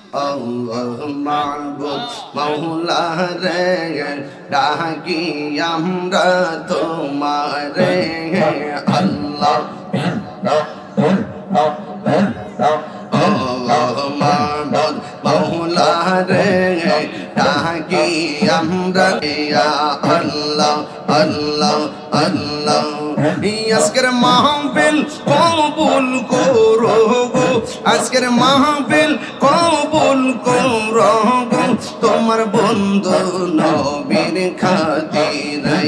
মাহবুব মৌলা রে ডাকি আমরা তোমারে আল্লাহ মাহবুব মৌলা রে ডাকি আমরা আল্লাহ আল্লাহ আল্লাহ আজকের মাহফিল কবুল করো গো আজকের মাহফিল কবুল করো গো তোমার বন্ধু নবীর খাতিরে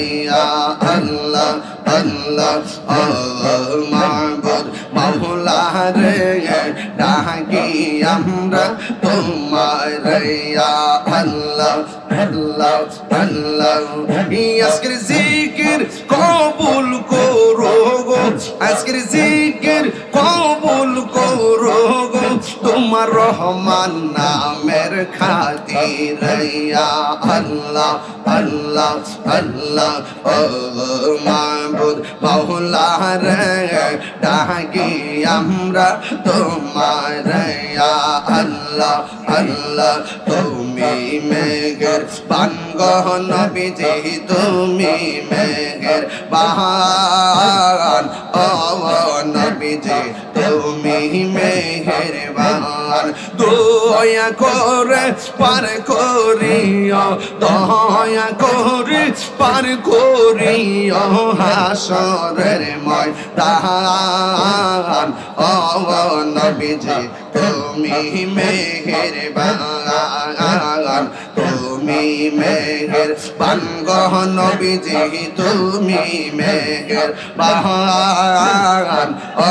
আল্লাহ আল্লাহ মাহবুব মৌলা রে ডাকি আমরা তোমারে আল্লাহ আল্লাহ আল্লাহ আজকের জিকির কবুল করো গো আজকের জিকির কবুল করো গো তোমার রহমান নামের খাতিরে আল্লাহ আল্লাহ আল্লাহ মাহবুব মৌলা রে ডাকি আমরা তোমারে আল্লাহ আল্লাহ তুমি মেঘের বানগহ নবীজি তুমি মেঘের বাহান ও নবীজি তুমি মেঘের বাহান দয়া করে পার করিও দয়া করে পার করিও হাসরের ময়দান ও নবীজি তুমি মেঘের বাহান তুমি মেঘের বানগহ নবীজি তুমি মেঘের বাহান ও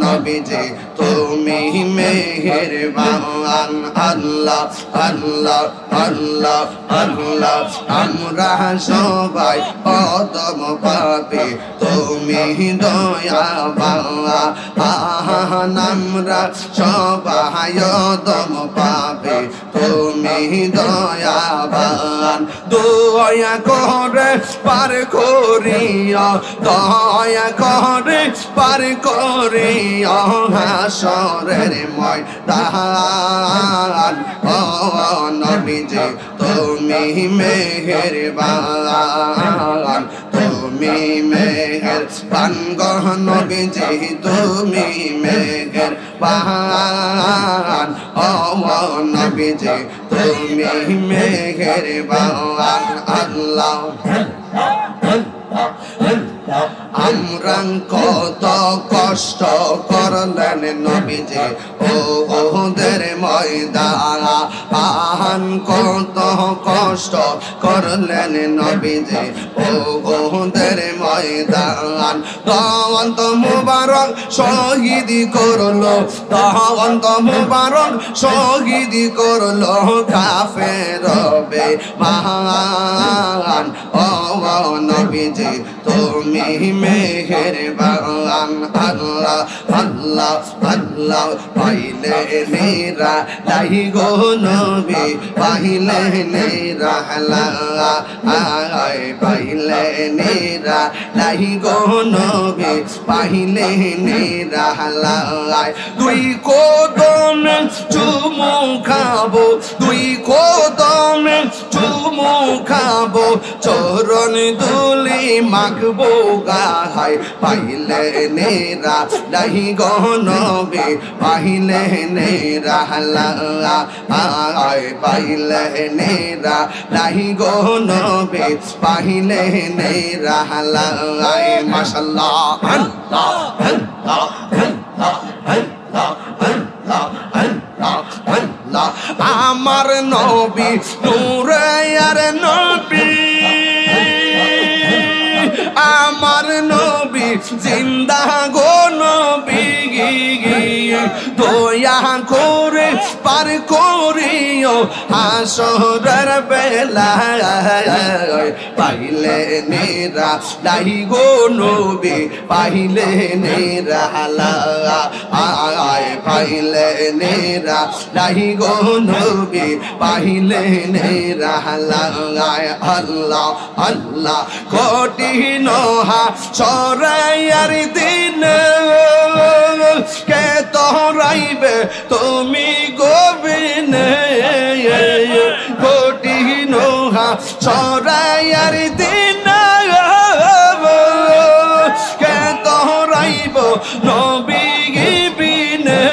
নবীজি তুমি মেঘের বাহান আল্লাহ আল্লাহ আল্লাহ আল্লাহ আমরা সবাই অদম পাপী তুমি দয়া বাবা আমরা সবাই অদম পাপী তুমি দয়াবান দয়া করে পার করিও দয়া করে পার করিও হাসরের ময়দান ও নবীজি তুমি মেহেরবান তুমি মেহেরবান গো নবীজি তুমি মেহেরবান ও নবীজি তুমি মেহেরবান আল্লাহ আমরা কত কষ্ট করলেন নবীজি ওদের ময়দান কত কষ্ট করলেন নবীজি ওদের ময়দান দাওয়াত মুবারক শহীদ করলো দাওয়াত মুবারক শহীদ করলো কাফের বেঈমান ও নবীজি তুমি মেহেরবান আল্লাহ আল্লাহ আল্লাহ পাইলে নেরা লাই গো নবী পাইলে নেরা আয় পাইলে নেরা লাই গো নবী পাইলে নেরা দুই কদমে চুমু খাবো দুই কদমে চুমু খাবো চরণ দুলি মাখবো গায় পাইলে নেরা লাই গো নবী পাইলে নেরা আয় পাইলে নেরা লাই গো নবী পাইলে নেরা মাশাআল্লাহ আল্লাহ আল্লাহ আল্লাহ আল্লাহ আল্লাহ আল্লাহ আমার নবী নূরে আর নবী আমার নবী জিন্দা গো নবী দয়া করে পার করিও হাসরের বেলা পাইলে নেরা লাই গো নবী পাইলে নেরা আয় পাইলে নেরা লাই গো নবী পাইলে নেরা আল্লাহ আল্লাহ কঠিন হাসরের দিন কে তোরাইবে তুমি গোবিন্দ ছড়াইয়ার দিন কে তোরাইব নবী বিনে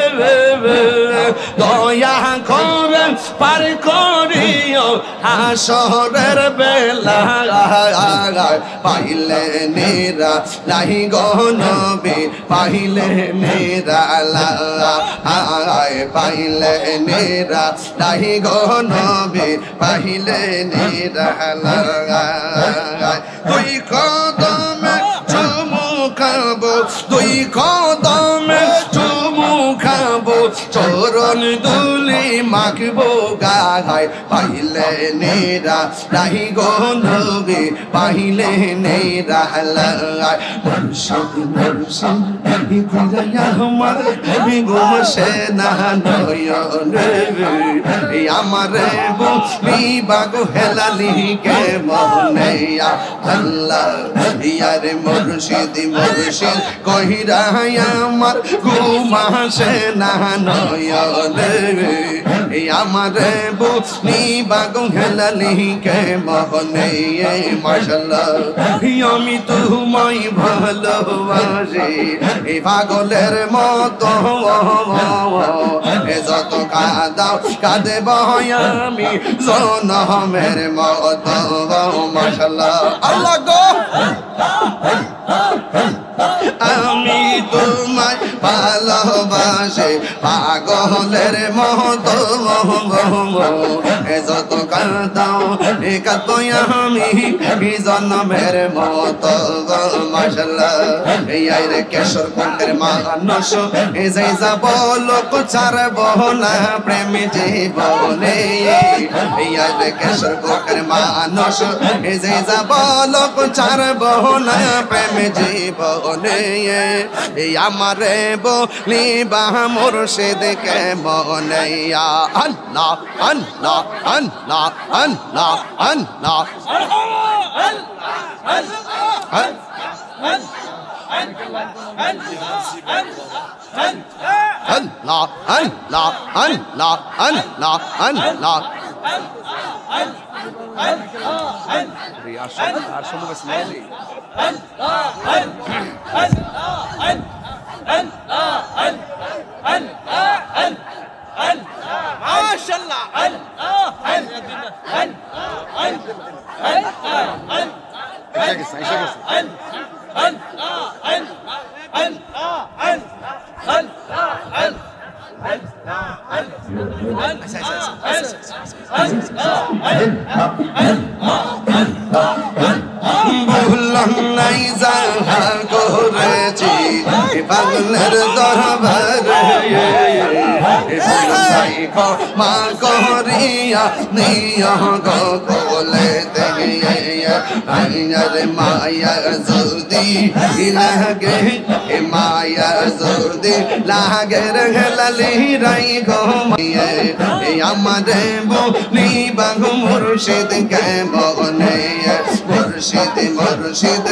দয়া করে পার করিও হাসরের বেলা পাইলে নেরা লাহি গো নবী পাইলে নেরা পাইলে নেরা লাহি গো নবী পাইলে নেরা তুই কদমে চুমু খাবো তুই কদমে চুমু খাবো চরণ দুলি মাখবো গায় পাইলে নেরা রাহি গো নবী পাইলে নেরা মুর্শিদ মুর্শিদ ঘুরাইয়া আমার ঘুমসে না নয়ন আমারে বুঝলি বাগো হেলালি কে মনে আল্লাহ ইয়ারে মুর্শিদ মুর্শিদ কহিরাই আমার ঘুমাসে না নয়ন আমারে বুঝলি বাগো হেলালি কে মনে মাশাআল্লাহ আমি তোমায় ভালোবাসি এই পাগলের মতো যত কাঁদাও কাঁদেব আমি জনমের মতো মাশাআল্লাহ আল্লাহ গো আমি তোমায় ভালোবাসি পাগলের মতো যত কাঁদাও কাঁদবো আমি জনমের মতো মাশাআল্লাহ এই রে কেশর কোটের মানুষ এই যাই যাব লোক ছাড়ব না প্রেম জীবনে এই রে কেশর কোটের মানুষ এই যাই যাব লোক ছাড়ব না প্রেম জীবনে এই আমারে বলি বা মুর্শিদ কে মনে আল্লাহ আল্লাহ আল্লাহ আল্লাহ আল্লাহ Allah, Allah, Allah, Allah, Allah. বললাম নাই যাহা করেছি পাগলের দরবারে মা করিয়া নিয়া গো বলে রে মায়া যদি লাগে মায়া যদি লাগে লালি রাই গো আমারে বলি বাগো মুর্শিদ কে বনে মুর্শিদ মুর্শিদ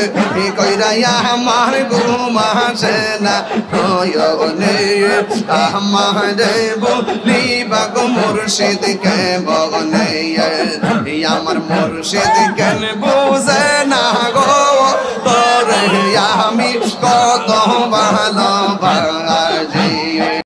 কইরাইয়া আমার ঘুমাসে না নয়নে আমারে বলি বাগো মুর্শিদ কে বনে আমার মুর্শিদ কেন বুঝে না গো